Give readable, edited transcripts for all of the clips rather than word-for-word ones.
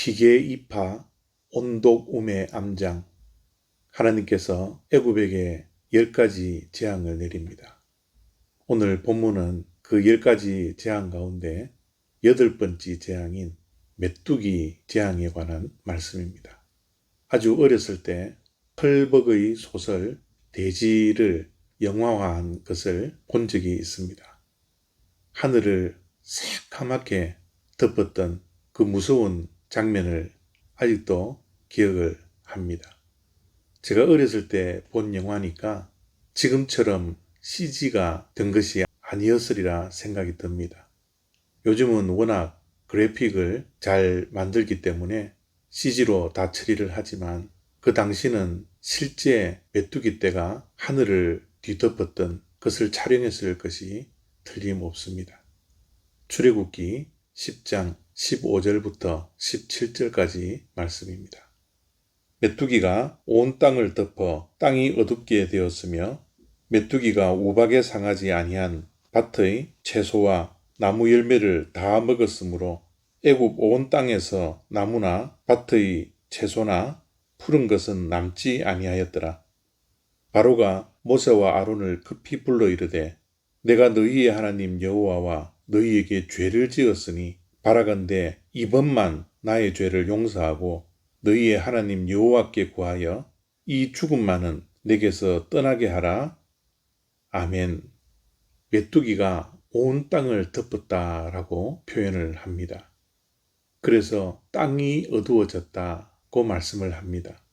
피계 이파 온독 우매 암장. 하나님께서 애굽에게 10가지 재앙을 내립니다. 오늘 본문은 그 10가지 재앙 가운데 8번째 재앙인 메뚜기 재앙에 관한 말씀입니다. 아주 어렸을 때 펄벅의 소설 돼지를 영화화한 것을 본 적이 있습니다. 하늘을 새카맣게 덮었던 그 무서운 장면을 아직도 기억을 합니다. 제가 어렸을 때 본 영화니까 지금처럼 CG가 된 것이 아니었으리라 생각이 듭니다. 요즘은 워낙 그래픽을 잘 만들기 때문에 CG로 다 처리를 하지만 그 당시는 실제 메뚜기 떼가 하늘을 뒤덮었던 것을 촬영했을 것이 틀림없습니다. 출애굽기 10장 15절부터 17절까지 말씀입니다. 메뚜기가 온 땅을 덮어 땅이 어둡게 되었으며 메뚜기가 우박에 상하지 아니한 밭의 채소와 나무 열매를 다 먹었으므로 애굽 온 땅에서 나무나 밭의 채소나 푸른 것은 남지 아니하였더라. 바로가 모세와 아론을 급히 불러 이르되 내가 너희의 하나님 여호와와 너희에게 죄를 지었으니 바라건대 이번만 나의 죄를 용서하고 너희의 하나님 여호와께 구하여 이 죽음만은 내게서 떠나게 하라. 아멘. 메뚜기가 온 땅을 덮었다라고 표현을 합니다. 그래서 땅이 어두워졌다고 말씀을 합니다.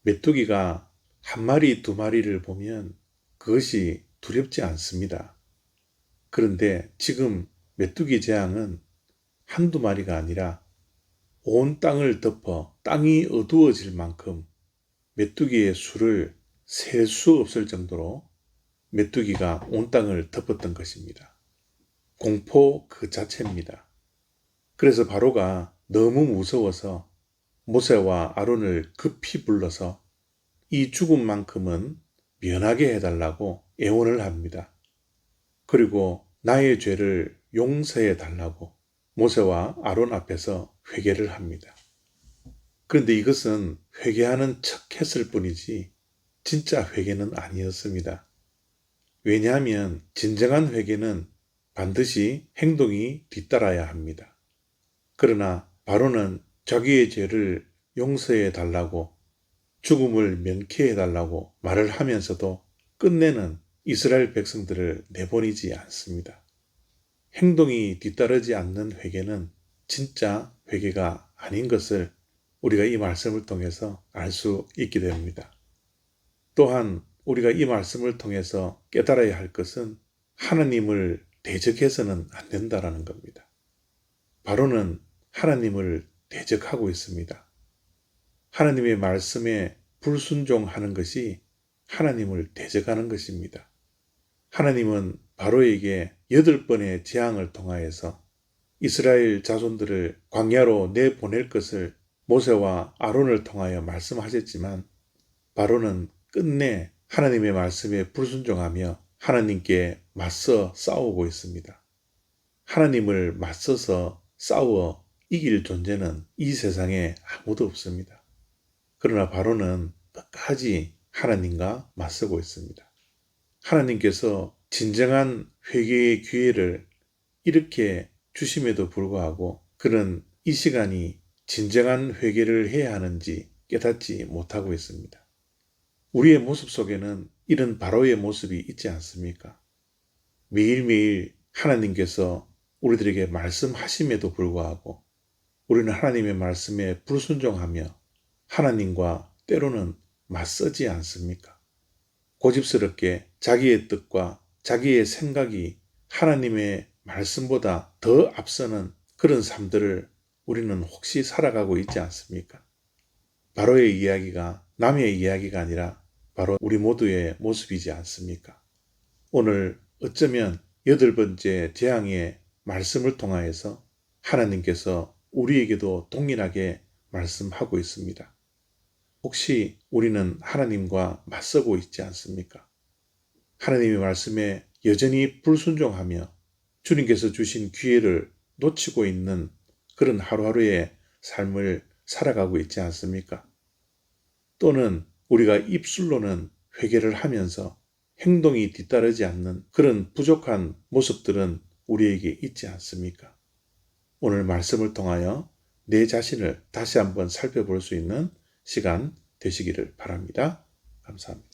메뚜기가 한 마리 두 마리를 보면 그것이 두렵지 않습니다. 그런데 지금 메뚜기 재앙은 한두 마리가 아니라 온 땅을 덮어 땅이 어두워질 만큼 메뚜기의 수를 셀 수 없을 정도로 메뚜기가 온 땅을 덮었던 것입니다. 공포 그 자체입니다. 그래서 바로가 너무 무서워서 모세와 아론을 급히 불러서 이 죽음만큼은 면하게 해달라고 애원을 합니다. 그리고 나의 죄를 용서해 달라고 모세와 아론 앞에서 회개를 합니다. 그런데 이것은 회개하는 척 했을 뿐이지 진짜 회개는 아니었습니다. 왜냐하면 진정한 회개는 반드시 행동이 뒤따라야 합니다. 그러나 바로는 자기의 죄를 용서해 달라고 죽음을 면케해 달라고 말을 하면서도 끝내는 이스라엘 백성들을 내보내지 않습니다. 행동이 뒤따르지 않는 회개는 진짜 회개가 아닌 것을 우리가 이 말씀을 통해서 알 수 있게 됩니다. 또한 우리가 이 말씀을 통해서 깨달아야 할 것은 하나님을 대적해서는 안 된다라는 겁니다. 바로는 하나님을 대적하고 있습니다. 하나님의 말씀에 불순종하는 것이 하나님을 대적하는 것입니다. 하나님은 바로에게 8번의 재앙을 통하여서 이스라엘 자손들을 광야로 내보낼 것을 모세와 아론을 통하여 말씀하셨지만 바로는 끝내 하나님의 말씀에 불순종하며 하나님께 맞서 싸우고 있습니다. 하나님을 맞서서 싸워 이길 존재는 이 세상에 아무도 없습니다. 그러나 바로는 끝까지 하나님과 맞서고 있습니다. 하나님께서 진정한 회개의 기회를 이렇게 주심에도 불구하고 그는 이 시간이 진정한 회개를 해야 하는지 깨닫지 못하고 있습니다. 우리의 모습 속에는 이런 바로의 모습이 있지 않습니까? 매일매일 하나님께서 우리들에게 말씀하심에도 불구하고 우리는 하나님의 말씀에 불순종하며 하나님과 때로는 맞서지 않습니까? 고집스럽게 자기의 뜻과 자기의 생각이 하나님의 말씀보다 더 앞서는 그런 삶들을 우리는 혹시 살아가고 있지 않습니까? 바로의 이야기가 남의 이야기가 아니라 바로 우리 모두의 모습이지 않습니까? 오늘 어쩌면 8번째 재앙의 말씀을 통하여서 하나님께서 우리에게도 동일하게 말씀하고 있습니다. 혹시 우리는 하나님과 맞서고 있지 않습니까? 하나님의 말씀에 여전히 불순종하며 주님께서 주신 기회를 놓치고 있는 그런 하루하루의 삶을 살아가고 있지 않습니까? 또는 우리가 입술로는 회개를 하면서 행동이 뒤따르지 않는 그런 부족한 모습들은 우리에게 있지 않습니까? 오늘 말씀을 통하여 내 자신을 다시 한번 살펴볼 수 있는 시간 되시기를 바랍니다. 감사합니다.